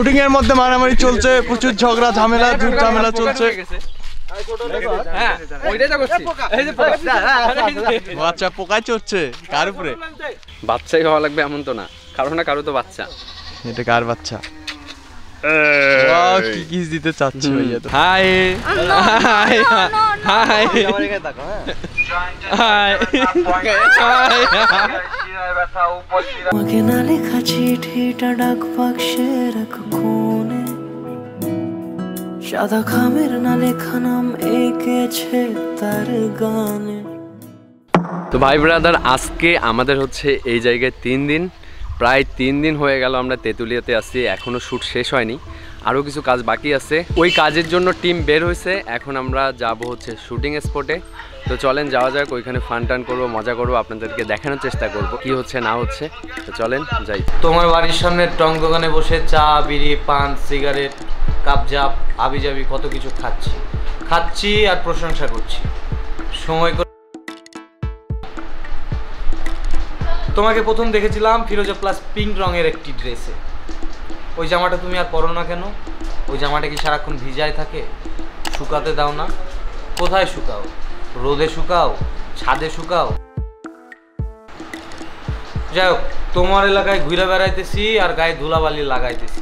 Shooting এর মধ্যে মারামারি চলছে, প্রচুর ঝগড়া ঝামেলা চলছে। আচ্ছা, পোকায় চড়ছে কার উপরে? বাচ্চাই হওয়া লাগবে এমন তো না, কারো না কারো তো বাচ্চা। এটা কার বাচ্চা? কি কিস দিতে চাচ্ছি ভাইয়া? তো হাই হাই হাই আমাকে না লেখা চিঠিটা ডাক বাক্সে রাখ কোণে, সাদা খামের না লেখা নাম এঁকেছে তার গানে। তো ভাই ব্রাদার, আজকে আমাদের হচ্ছে এই জায়গায় 3 দিন, প্রায় 3 দিন হয়ে গেল আমরা তেঁতুলিয়াতে আসছি। এখনও শ্যুট শেষ হয়নি, আরও কিছু কাজ বাকি আছে। ওই কাজের জন্য টিম বের হয়েছে। এখন আমরা যাব হচ্ছে শুটিং স্পটে। তো চলেন যাওয়া যাক, ওইখানে ফান টান করবো, মজা করবো, আপনাদেরকে দেখানোর চেষ্টা করব কি হচ্ছে না হচ্ছে। তো চলেন যাই। তোমার বাড়ির সামনে টং দোকানে বসে চা, বিড়ি, পান, সিগারেট, কাপজাপ, আবিজাবি কত কিছু খাচ্ছি আর প্রশংসা করছি। সময় তোমাকে প্রথম দেখেছিলাম ফিরোজা প্লাস পিঙ্ক রঙের একটি ড্রেসে। ওই জামাটা তুমি আর পরো না কেন? ওই জামাটা কি সারাক্ষণ ভিজায় থাকে? শুকাতে দাও না? কোথায় শুকাও? রোদে শুকাও? ছাদে শুকাও? যাই হোক, তোমার এলাকায় ঘুরে বেড়াইতেছি আর গায়ে ধুলাবালি লাগাইতেছি।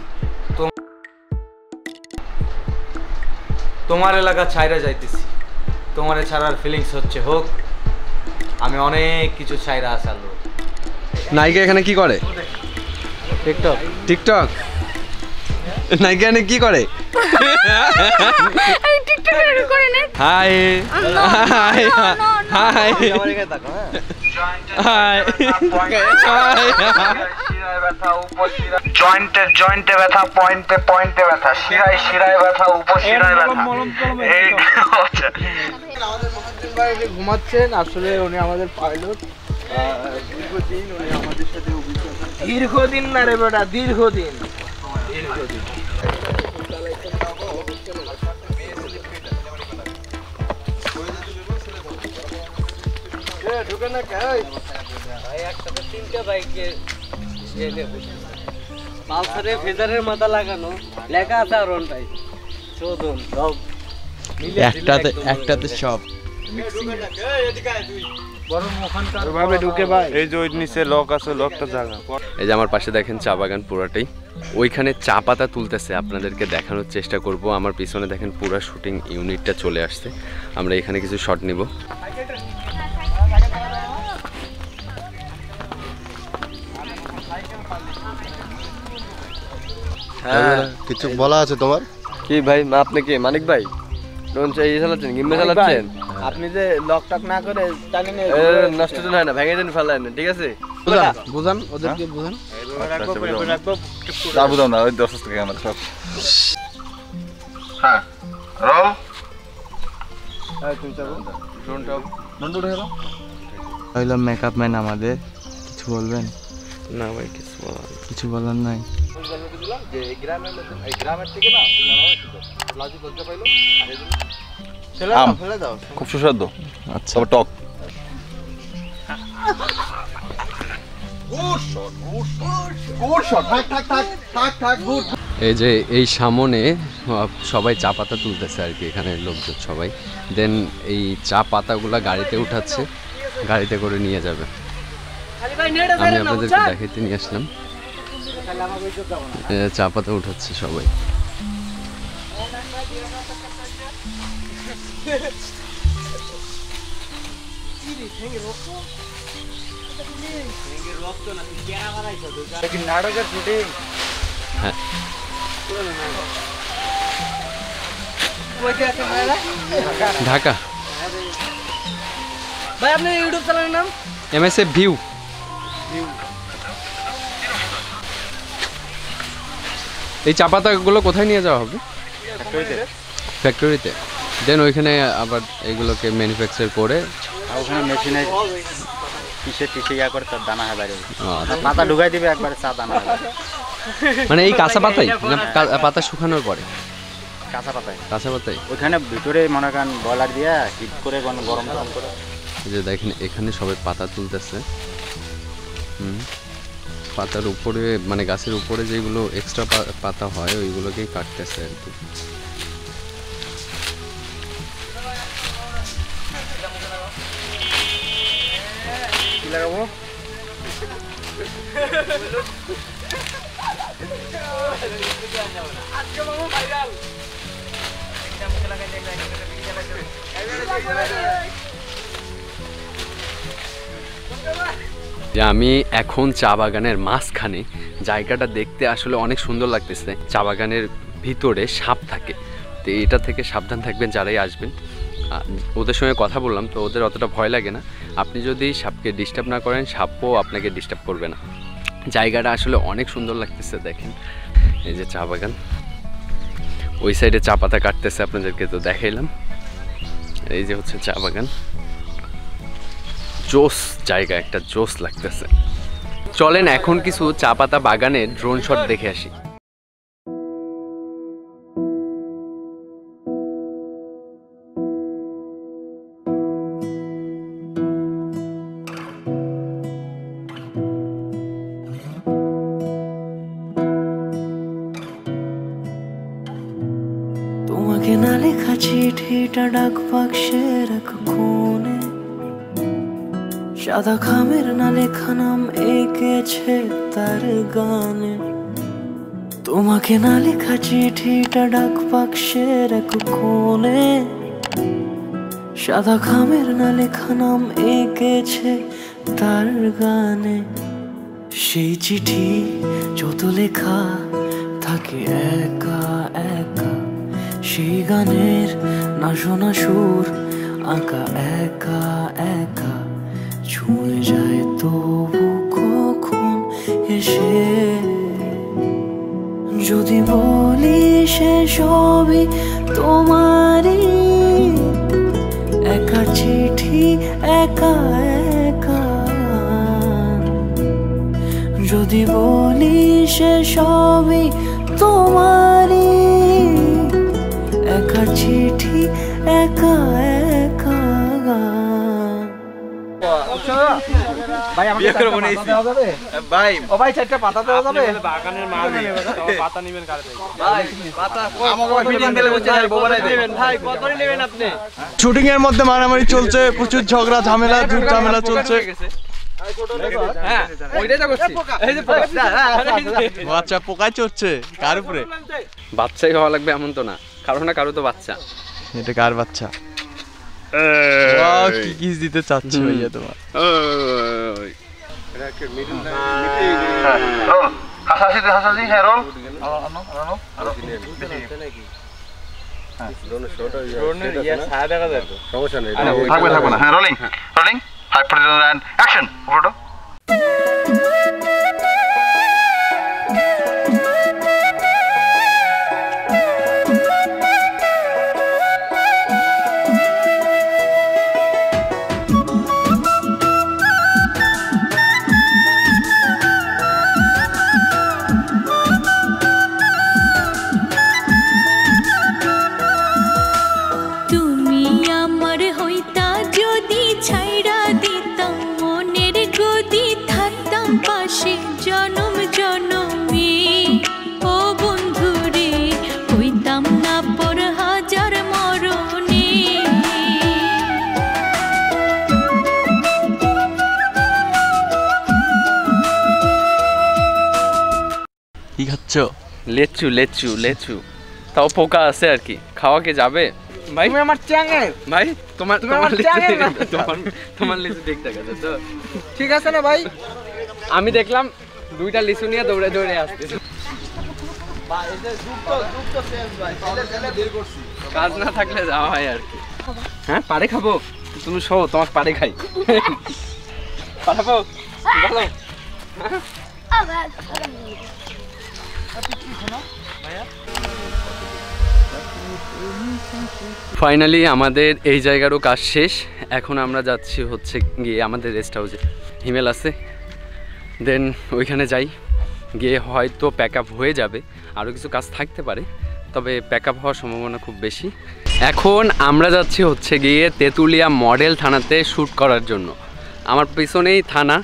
তোমার এলাকা ছাইরা যাইতেছি। তোমারে ছাড়ার ফিলিংস হচ্ছে হোক। আমি অনেক কিছু ছাইরা আসার লোক। নায়িকা এখানে কি করে? টিকটক নায়িকা এখানে কি করে? হাই হাই হাই জয়েন্টে ব্যথা, পয়েন্টে ব্যথা, শিরায় ব্যথা, উপশিরায় ব্যথা। ঘুমাচ্ছেন, আসলে উনি আমাদের পাইলট। দীর্ঘদিন না রে বেটা, দীর্ঘদিন। একসাথে 3টে বাইকে পালসারে ফেজারের মাথা লাগানো, লেখা আছে আর ওনটাই চোদন সব একটাতে সব। এই যে ওই নিচে লক আছে, লকটা জায়গা। এই যে আমার পাশে দেখেন চা বাগান পুরাটাই, ওইখানে চা পাতা তুলতেছে, আপনাদেরকে দেখানোর চেষ্টা করব। আমার পিছনে দেখেন পুরা শুটিং ইউনিটটা চলে আসছে। আমরা এখানে কিছু শট নিব। কিছু বলা আছে তোমার? কি ভাই, আপনি কি মানিক ভাই চালাচ্ছেন, গিম্বে চালাচ্ছেন? আপনি যে লক টক না করে নষ্ট হয় না, ভেঙে দেন, ফেলায় না, ঠিক আছে? বুঝান ওদেরকে, বুঝান। বুঝাও না, ওই 10 টাকা আমার সব। হ্যাঁ, রোল। হইলো মেকআপ ম্যান আমাদের, কিছু বলবেন? না ভাই, কিছু বলার নাই। খুব সুস্বাদু। আচ্ছা, টক। এই যে এই সামনে সবাই চা পাতা তুলতেছে আর কি, এখানে লোকজন সবাই। দেন এই চা পাতাগুলা গাড়িতে উঠাচ্ছে, গাড়িতে করে নিয়ে যাবে। আমি আপনাদেরকে দেখাইতে নিয়ে আসলাম, চা পাতা উঠাচ্ছে সবাই। হ্যাঁ, ঢাকা। ভাই আপনার ইউটিউব চ্যানেলের নাম? MSF view. এই চা পাতাগুলো কোথায় নিয়ে যাওয়া হবে? ফ্যাক্টরিতে। দেন ওইখানে আবার এইগুলোকে ম্যানুফ্যাকচার করে ওখানে মেশিনে কিসে ইয়া করে তার দানা হয় বাইরে, পাতা ঢুকাই দিবে একবারে, চা দানা হয়। মানে এই কাঁচা পাতাই না পাতা শুকানোর পরে? কাঁচা পাতাই। ওখানে ভিতরে মনে করেন বয়লার দিয়ে হিট করে গরম করে। যে দেখেন এখানে সবাই পাতা তুলতেছে। পাতার উপরে মানে গাছের উপরে যেগুলো এক্সট্রা পাতা হয় ওইগুলোকেই কাটতেছে আর কি। আমি এখন চা বাগানের মাঝখানে, জায়গাটা দেখতে আসলে অনেক সুন্দর লাগতেছে। চা বাগানের ভিতরে সাপ থাকে, তো এটা থেকে সাবধান থাকবেন যারাই আসবেন। ওদের সঙ্গে কথা বললাম তো ওদের অতটা ভয় লাগে না। আপনি যদি সাপকে ডিস্টার্ব না করেন সাপও আপনাকে ডিস্টার্ব করবে না। জায়গাটা আসলে অনেক সুন্দর লাগতেছে। দেখেন এই যে চা বাগান, ওই সাইডে চা পাতা কাটতেছে আপনাদেরকে তো দেখাইলাম। এই যে হচ্ছে চা বাগান, জোস জায়গা, একটা জোস লাগতেছে। চলেন এখন কিছু চা পাতা বাগানের ড্রোন শট দেখে আসি। তোমাকে না লেখা চিঠিটা ডাক বাক্সের এক কোণে, সাদা খামের না লেখা নাম এঁকেছে তার গানে। তোমাকে না লেখা চিঠিটা ডাক বাক্সের এক কোণে, সাদা খামের না লেখা নাম এঁকেছে তার গানে। সেই চিঠি যত লেখা থাকে একা একা, সেই গানের না শোনা সুর আঁকা একা একা, ছুঁয়ে যায় তবু কখন এসে। যদি বলি সে সবই তোমারই, একা চিঠি একা একা। যদি বলি সে সবই তোমারই, একা চিঠি একা একা। ভাই আমাকে বিয়ে করব না ভাই। ও ভাই চারটা পাতা দেওয়া যাবে? বাগানের মাল পাতা নেবেন কার থেকে? ভাই পাতা আমাকে মিটিং দিলে বলছে বউ বানাই দেবেন। ভাই কত নেবেন আপনি? শুটিং এর মধ্যে মারামারি চলছে, প্রচুর ঝগড়া ঝামেলা ঝামেলা চলছে। হ্যাঁ ওইটাই তো করছি। এই যে ও আচ্ছা, পোকায় চড়ছে কার উপরে? বাচ্চাই হওয়া লাগবে এমন তো না, কারো না কারো তো বাচ্চা। এটা কার বাচ্চা? কি কিস দিতে চাচ্ছ ভাইয়া তোমার? হাসাহাসি হ্যাঁ রোল। থাকবে থাকবে না। হ্যাঁ rolling rolling 5 4 and action. Photo কি খাচ্ছ? লেচু লেচু লেচু, তাও পোকা আছে আর কি। খাওয়া কে যাবে ভাই? তুমি আমার চ্যাঙের ভাই তোমার তোমার লিচু ঠিক আছে তো? ঠিক আছে না ভাই? আমি দেখলাম দুইটা লিচু নিয়ে দৌড়ে দৌড়ে আসতেছে। কাজ না থাকলে যাওয়া হয় আর কি। হ্যাঁ পাড়ে খাবো? তুমি শো তোমাকে পাড়ে খাই। পাঠাবো বলো। ফাইনালি আমাদের এই জায়গারও কাজ শেষ। এখন আমরা যাচ্ছি হচ্ছে গিয়ে আমাদের রেস্ট হাউসে, হিমেল আছে, দেন ওইখানে যাই। গিয়ে হয়তো প্যাক আপ হয়ে যাবে, আরও কিছু কাজ থাকতে পারে, তবে প্যাক আপ হওয়ার সম্ভাবনা খুব বেশি। এখন আমরা যাচ্ছি হচ্ছে গিয়ে তেঁতুলিয়া মডেল থানাতে শ্যুট করার জন্য। আমার পিছনেই থানা,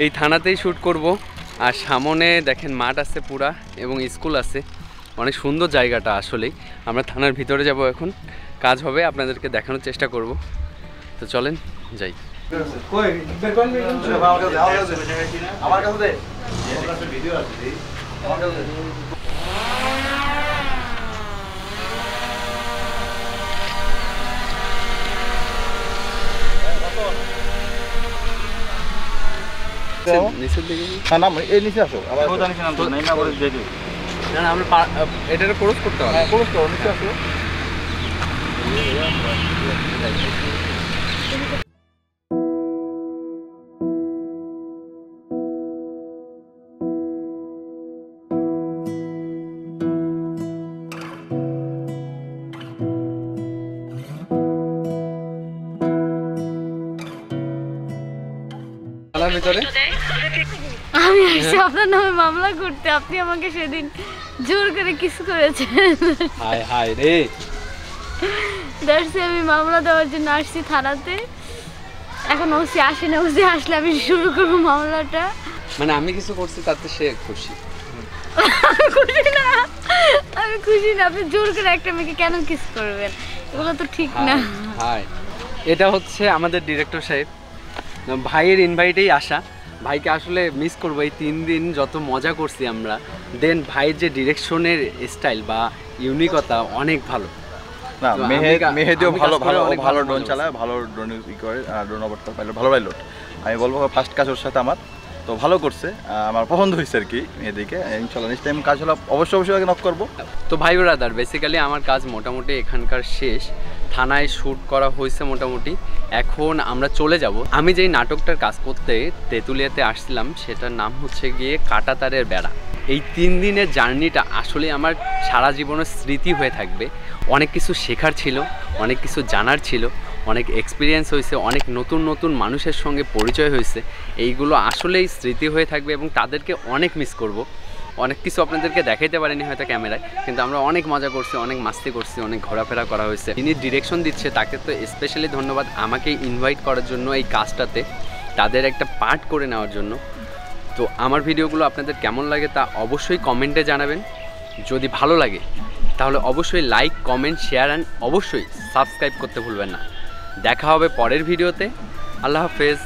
এই থানাতেই শ্যুট করব। আর সামনে দেখেন মাঠ আছে পুরা এবং স্কুল আছে, অনেক সুন্দর জায়গাটা। আসলেই আমরা থানার ভিতরে যাব এখন, কাজ হবে, আপনাদেরকে দেখানোর চেষ্টা করব। তো চলেন যাই। আমার কাছে দে। নিচের দিকে হ্যাঁ না এই নিচে আসো। আবার না না, আমরা এটা ক্রস করতে হবে। হ্যাঁ ক্রস করো, নিচে আসো। থানার ভিতরে আমি আসছি আপনার নামে মামলা করতে, আপনি আমাকে সেদিন জোর করে কিস করেছেন। হায় হায় রে, দাঁড়িয়ে আমি মামলা দেওয়ার জন্য আসছি থানাতে। এখন ওসি আসেনি, ওসি আসলে আমি শুরু করবো মামলাটা। মানে আমি কিছু করছি তাতে সে খুশি? খুশি না, আমি খুশি না। আপনি জোর করে একটা মেয়েকে কেন কিস করবেন? এগুলো তো ঠিক না। হায়, এটা হচ্ছে আমাদের ডিরেক্টর সাহেব, ভাইয়ের ইনভাইটেই আসা। ভাইকে আসলে মিস করবো, এই 3 দিন যত মজা করছি আমরা। দেন ভাইয়ের যে ডিরেকশনের স্টাইল বা ইউনিকতা অনেক ভালো। না তো মেহেদিও আমি ভালো কাজ করে ভালো অনেক ভালো ভালো ড্রোন মজা চালায়, ভালো ড্রোন ই করে, ড্রোন অপারেটর পাইলট, ভালো পাইলট। আমি বলবো ফার্স্ট কাজ ওর সাথে আমার, তো ভালো করছে, আমার পছন্দ হয়েছে আর কি মেহেদিকে। ইনশাল্লাহ নেক্সট টাইম কাজ হলে অবশ্যই নক করবো। তো ভাই ব্রাদার, বেসিক্যালি আমার কাজ মোটামুটি এখানকার শেষ। থানায় শ্যুট করা হয়েছে মোটামুটি, এখন আমরা চলে যাব। আমি যেই নাটকটার কাজ করতে তেঁতুলিয়াতে আসছিলাম সেটার নাম হচ্ছে গিয়ে কাঁটাতারের বেড়া। এই 3 দিনের জার্নিটা আসলে আমার সারা জীবনের স্মৃতি হয়ে থাকবে। অনেক কিছু শেখার ছিল, অনেক কিছু জানার ছিল, অনেক এক্সপিরিয়েন্স হয়েছে, অনেক নতুন নতুন মানুষের সঙ্গে পরিচয় হয়েছে। এইগুলো আসলেই স্মৃতি হয়ে থাকবে এবং তাদেরকে অনেক মিস করব। অনেক কিছু আপনাদেরকে দেখাইতে পারিনি হয়তো ক্যামেরায়, কিন্তু আমরা অনেক মজা করছি, অনেক মাস্তি করছি, অনেক ঘোরাফেরা করা হয়েছে। যিনি ডিরেকশন দিচ্ছে তাকে তো স্পেশালি ধন্যবাদ, আমাকে ইনভাইট করার জন্য এই কাজটাতে, তাদের একটা পার্ট করে নেওয়ার জন্য। তো আমার ভিডিওগুলো আপনাদের কেমন লাগে তা অবশ্যই কমেন্টে জানাবেন। যদি ভালো লাগে তাহলে অবশ্যই লাইক, কমেন্ট, শেয়ার অ্যান্ড অবশ্যই সাবস্ক্রাইব করতে ভুলবেন না। দেখা হবে পরের ভিডিওতে। আল্লাহ হাফেজ।